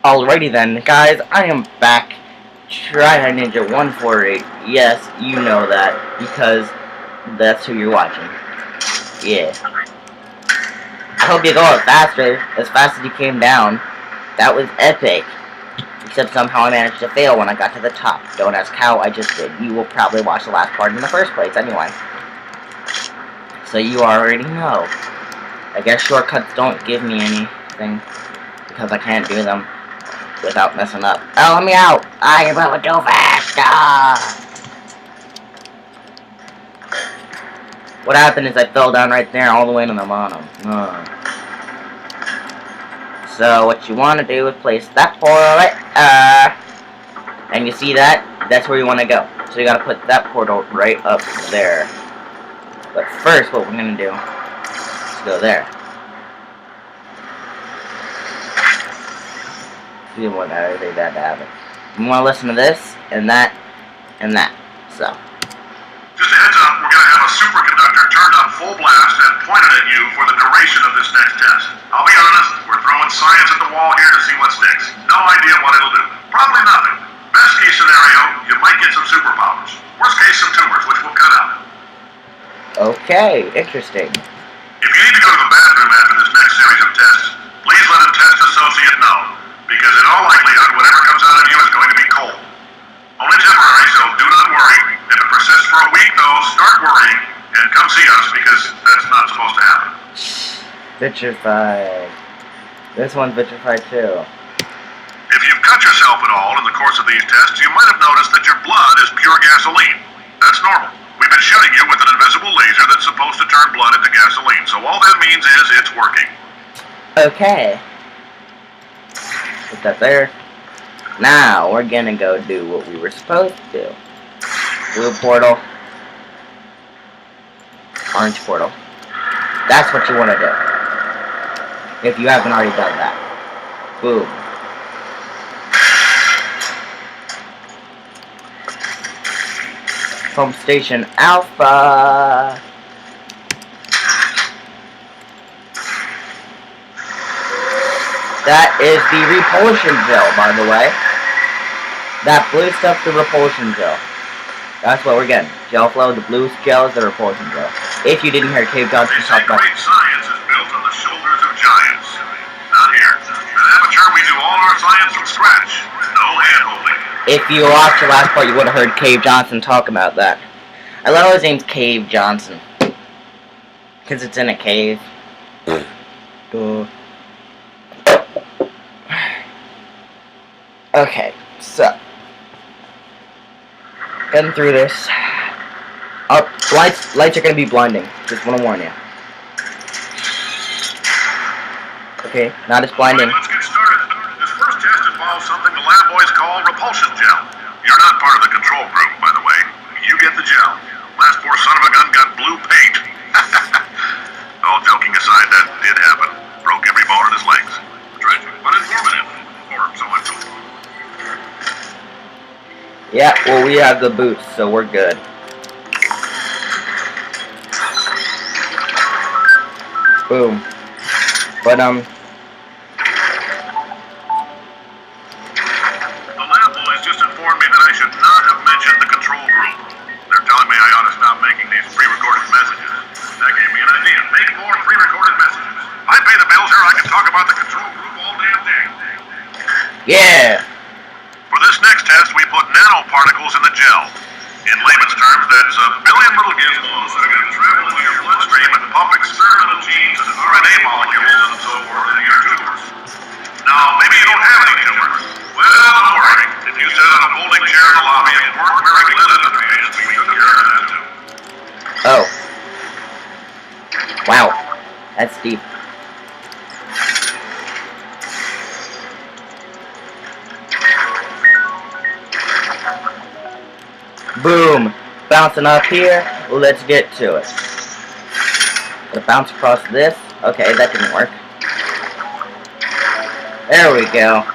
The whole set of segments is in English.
Alrighty then, guys, I am back. Try Ninja 148. Yes, you know that, because that's who you're watching. Yeah. I hope you go up faster, as fast as you came down. That was epic. Except somehow I managed to fail when I got to the top. Don't ask how, I just did. You will probably watch the last part in the first place anyway. So you already know. I guess shortcuts don't give me anything, because I can't do them without messing up. Oh, let me out! I'm going too fast! Ah! What happened is I fell down right there all the way to the bottom. So what you want to do is place that portal right, and you see that? That's where you want to go. So you gotta put that portal right up there. But first, what we're gonna do is go there. You don't want everything that to happen. You want to listen to this, and that, and that. So. Just a heads up, we're going to have a superconductor turned up full blast and pointed at you for the duration of this next test. I'll be honest, we're throwing science at the wall here to see what sticks. No idea what it'll do. Probably nothing. Best case scenario, you might get some superpowers. Worst case, some tumors, which we'll cut out. Okay, interesting. If you need to go to the bathroom after this next series of tests, please let a test associate know. Because in all likelihood, whatever comes out of you is going to be cold. Only temporary, so do not worry. If it persists for a week, though, start worrying and come see us, because that's not supposed to happen. Vitrified. This one's vitrified too. If you've cut yourself at all in the course of these tests, you might have noticed that your blood is pure gasoline. That's normal. We've been shooting you with an invisible laser that's supposed to turn blood into gasoline, so all that means is it's working. Okay. Put that there. Now, we're gonna go do what we were supposed to do. Blue portal. Orange portal. That's what you want to do. If you haven't already done that. Boom. Home Station Alpha. That is the Repulsion gel, by the way. That blue stuff, the Repulsion gel. That's what we're getting. Gel flow, the blue gel is the Repulsion gel. If you didn't hear Cave Johnson talk about great science is built on the shoulders of giants. Not here. At Aperture, we do all our science from scratch. No hand-holding. If you watched the last part, you would have heard Cave Johnson talk about that. I love his name's Cave Johnson. Because it's in a cave. Okay, so getting through this. Lights are gonna be blinding. Just wanna warn you. Okay, not as blinding. Let's get started. This first test involves something the lab boys call repulsion gel. You're not part of the control group, by the way. You get the gel. Last poor son of a gun got blue paint. All joking aside, that did happen. Broke every bone in his legs. Tragic, but informative. Or so I'm told. Yeah, well, we have the boots, so we're good. Boom. But, The lab boys just informed me that I should not have mentioned the control group. They're telling me I ought to stop making these pre-recorded messages. That gave me an idea. Make more pre-recorded messages. I pay the bills here, I can talk about the control group all damn day. yeah! For this next test, we put nanoparticles in the gel. In layman's terms, that's a billion little gizmos that are going to travel into your bloodstream and pump experimental genes and RNA molecules and so forth into your tumors. Now, maybe you don't have any tumors. Well, don't worry. If you sat on a folding chair in the lobby and weren't wearing linen underpants, we took care of that too. Oh. Wow. That's deep. Boom! Bouncing up here. Let's get to it. Gonna bounce across this. Okay, that didn't work. There we go.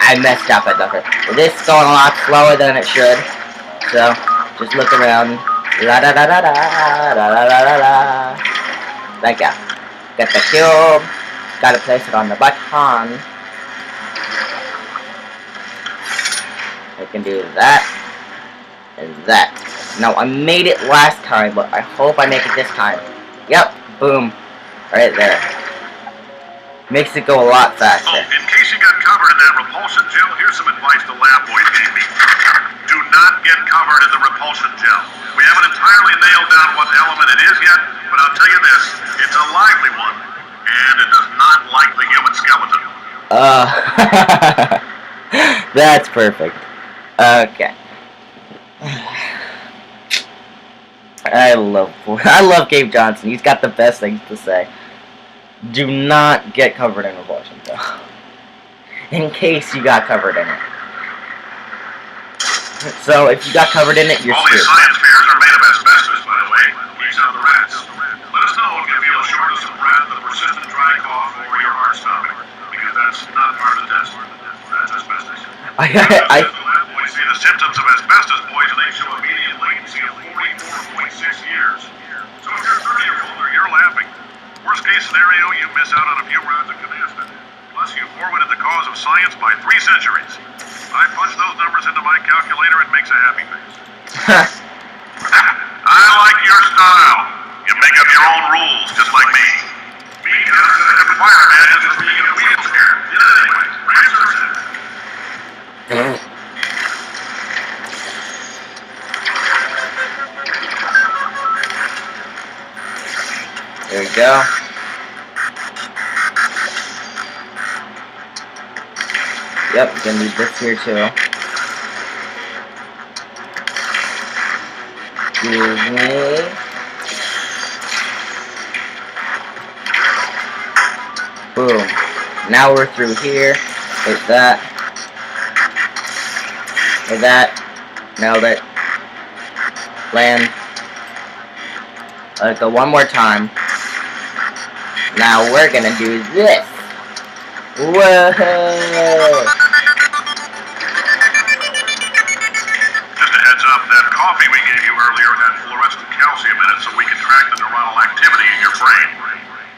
I messed up at the first. This is going a lot slower than it should. So, just look around. La da da da da da da da da da. Like that. Get the cube. Gotta place it on the button. I can do that and that. Now, I made it last time, but I hope I make it this time. Yep, boom. Right there. Makes it go a lot faster. Oh, in case you got covered in that repulsion gel, here's some advice the lab boys gave me. Do not get covered in the repulsion gel. We haven't entirely nailed down what element it is yet, but I'll tell you this, it's a lively one, and it does not like the human skeleton. That's perfect. Okay. I love Gabe Johnson. He's got the best things to say. Do not get covered in repulsion, though. In case you got covered in it. So, if you got covered in it, you're All these screwed. science fairs are made of asbestos, by the way. These are the rats. Let us know if you feel a shortness of breath, a persistent dry cough, or your heart stopping. Because that's not part of the test. That's asbestos. I The lab boys see the symptoms of asbestos poisoning show a median latency of 44.6 years. So if you're 30 or older, you're laughing. Worst case scenario, you miss out on a few rounds of canasta. Plus, you forwarded the cause of science by 3 centuries. I punch those numbers into my calculator, it makes a happy face. I like your style. You make up your own rules, just like me. Being a fireman is just being in a wheelchair. Anyways, research. There we go. Yep, gonna need this here too. Excuse me. Boom. Now we're through here. Hit that. Hit that. Nailed it. Land. Let it go one more time. Now we're gonna do this. Whoa! Just a heads up, that coffee we gave you earlier had fluorescent calcium in it so we can track the neuronal activity in your brain.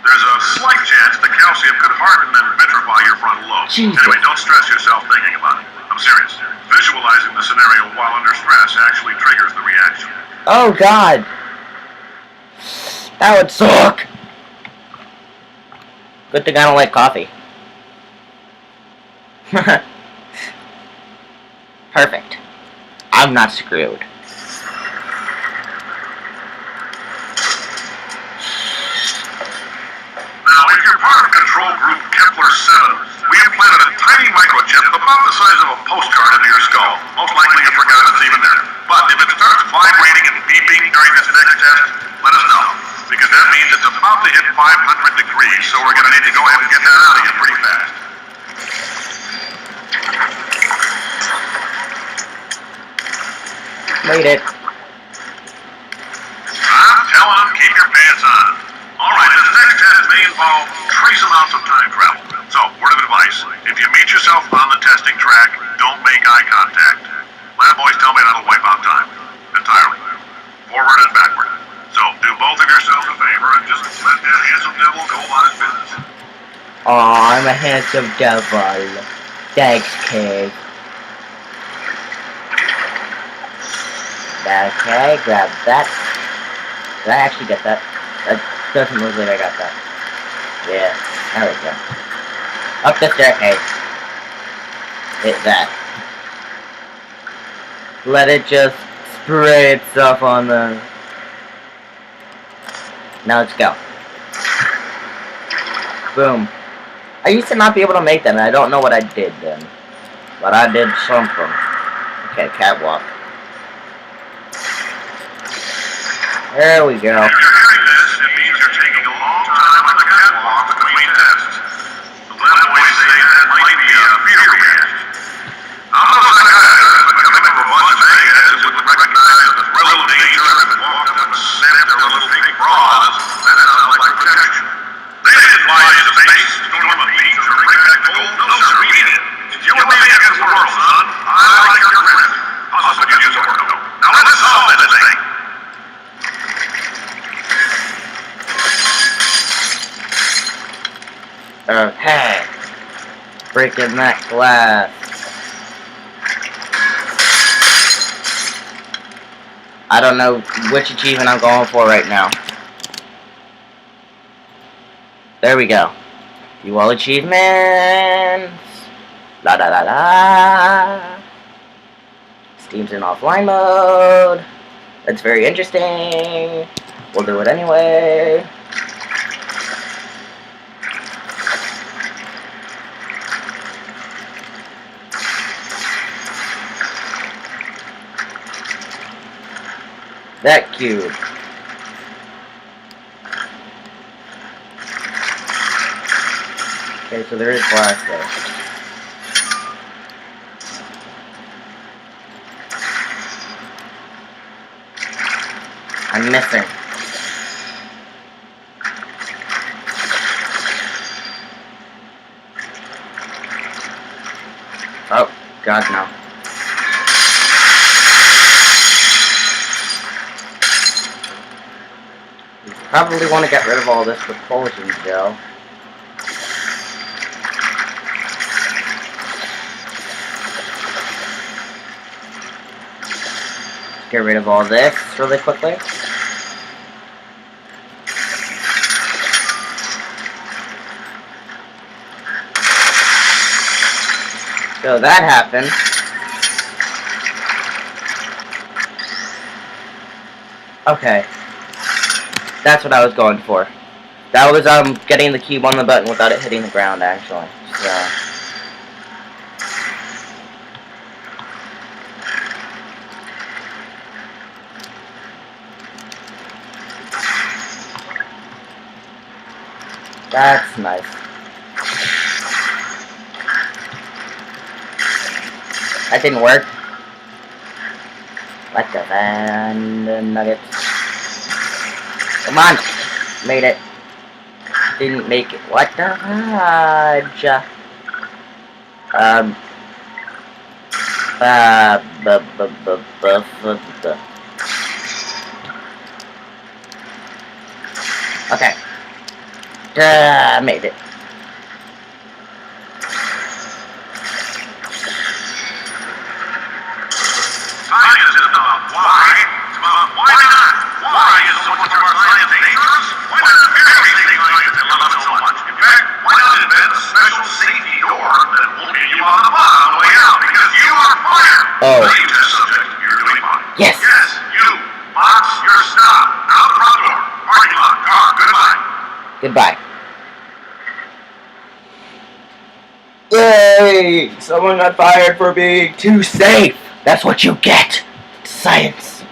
There's a slight chance the calcium could harden and vitrify your frontal lobe. Jesus. Anyway, don't stress yourself thinking about it. I'm serious. Visualizing the scenario while under stress actually triggers the reaction. Oh God! That would suck! Good thing I don't like coffee. Perfect. I'm not screwed. Now, if you're part of control group Kepler 7, we implanted a tiny microchip about the size of a postcard into your skull. Most likely you forgot it's even there. But if it starts vibrating and beeping during this next test, let us know. Because that means it's about to hit 500 degrees, so we're going to need to go ahead and get that out of you pretty fast. Made it. I'm telling them, keep your pants on. Alright, this next test may involve trace amounts of time travel. So, word of advice, if you meet yourself on the testing track, don't make eye contact. Lab boys tell me that'll wipe out time. Entirely. Forward and backward. So, do both of yourselves a favor and just let that handsome devil go about his business. Aw, I'm a handsome devil. Thanks, kid. Okay, grab that. Did I actually get that? That doesn't look like I got that. Yeah, there we go. Up the staircase. Hit that. Let it just spray itself on the... Now let's go. Boom. I used to not be able to make them, and I don't know what I did then. But I did something. Okay, catwalk. There we go. If you're hearing this, it means you're taking a long time on the catwalk between tests. The lab boys say that might be a fear reaction. I'm no psychiatrist, but coming from a bunch of eggheads who would recognize the thrill of danger and walk up and snap their little pink bras, that sounds like protection. They didn't fly into space, storm a beach, or bring back gold. No, sir, we did. You and me against the world, son. I like your grit. I'll also give you some work to do. Now let's solve this thing. Okay. Breaking that glass. I don't know which achievement I'm going for right now. There we go. You all achievements. La da da da. Steam's in offline mode. That's very interesting. We'll do it anyway. That cube. Okay, so there is glass there. I'm missing. Oh, God, no. You probably want to get rid of all this repulsion gel. Get rid of all this really quickly. So that happened. Okay. That's what I was going for. That was getting the cube on the button without it hitting the ground, actually. So that's nice. That didn't work. What the nuggets? Come on! Made it. Didn't make it. What the fudge? Okay. Made it. Science is about why. It's about why not. Why is so much of our science dangerous? Why not everything science and love it so much? In fact, why not invent a special safety door that won't get you on the bus on the way out because you are fired? Oh. Now you test subject, you're doing fine. Yes. Yes, you. Box, you're stopped. Out the front door. Parking lot. Car. Goodbye. Goodbye. Yay! Someone got fired for being too safe. That's what you get. Science.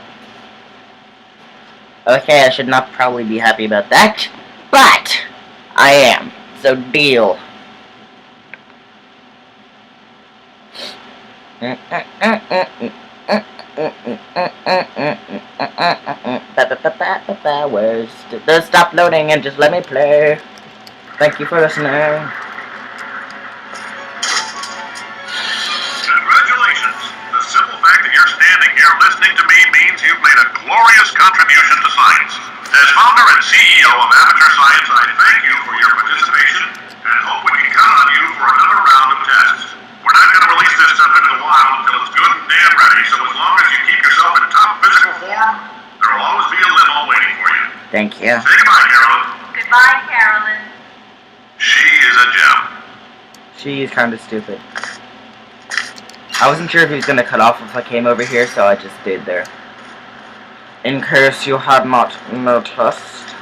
Okay, I should not probably be happy about that, but I am. So deal. Where's the stop loading and just let me play. Thank you for listening. Listening to me means you've made a glorious contribution to science. As founder and CEO of Amateur Science, I thank you for your participation and hope we can count on you for another round of tests. We're not going to release this stuff into the wild until it's good and damn ready, so as long as you keep yourself in top physical form, there will always be a limo waiting for you. Thank you. Say goodbye, Carolyn. Goodbye, Carolyn. She is a gem. She's kind of stupid. I wasn't sure if he was going to cut off if I came over here, so I just stayed there. In case you had not noticed.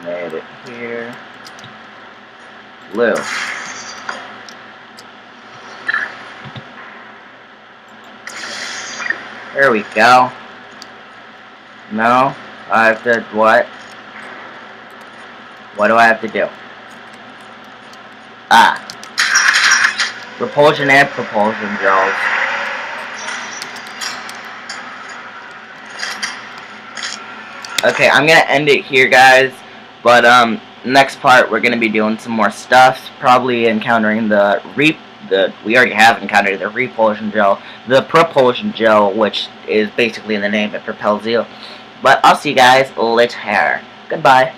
Made it here. Blue. There we go. No? I have to, what? What do I have to do? Ah. Repulsion and propulsion gels. Okay, I'm gonna end it here, guys. But, next part, we're gonna be doing some more stuff. Probably encountering we already have encountered the repulsion gel. The propulsion gel, which is basically in the name, it propels you. But I'll see you guys later. Goodbye.